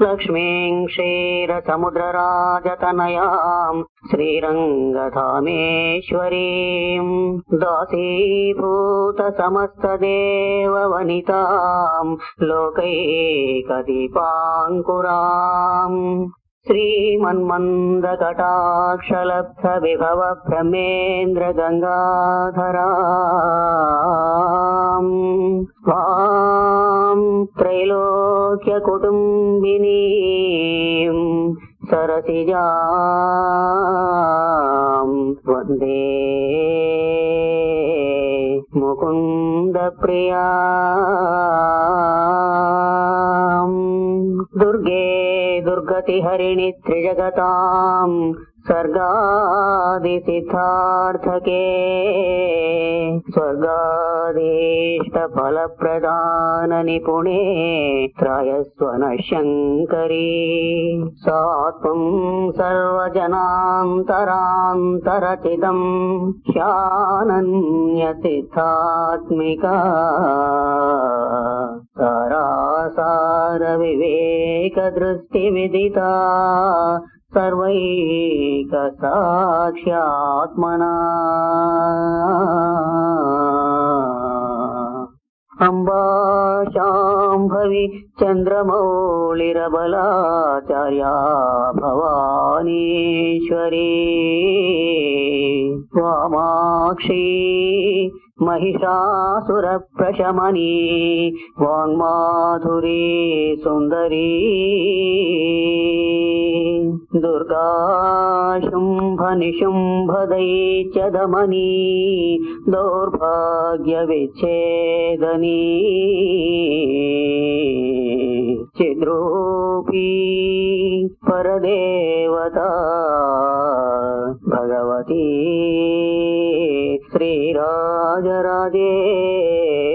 लक्ष्मीं क्षीरसमुद्रराजतनयां श्रीरङ्गधामेश्वरीं दासीभूतसमस्तदेववनितां लोकैकदीपाङ्कुराम् श्रीमन्मन्दकटाक्षलब्धविभव ब्रह्मेन्द्रगङ्गाधराम् स्वां त्रैलोक्यकुटुम्बिनीं सरसिजां वन्दे मुकुन्दप्रियाम्। दुर्गे दुर्गतिहरिणि त्रिजगतां सर्गादिसिद्धार्थके स्वर्गादीष्टफलप्रदाननिपुणे त्रयस्वनशङ्करी सा त्वं सर्वजनान्तरान्तरचिदं ह्यानन्यसिद्धात्मिका सारासारविवेकदृष्टिविदिता सर्वैकसाक्ष्यात्मना। अम्बा शाम्भवी चन्द्रमौळिरबलाचार्या भवानीश्वरी वामाक्षी महिषासुरप्रशमनी वाङ्माधुरी सुन्दरी दुर्गा शुम्भनिशुम्भदैत्यदमनी दौर्भाग्यविच्छेदनी चिद्रूपी परदेवता भगवती श्रीराजराजेश्वरी।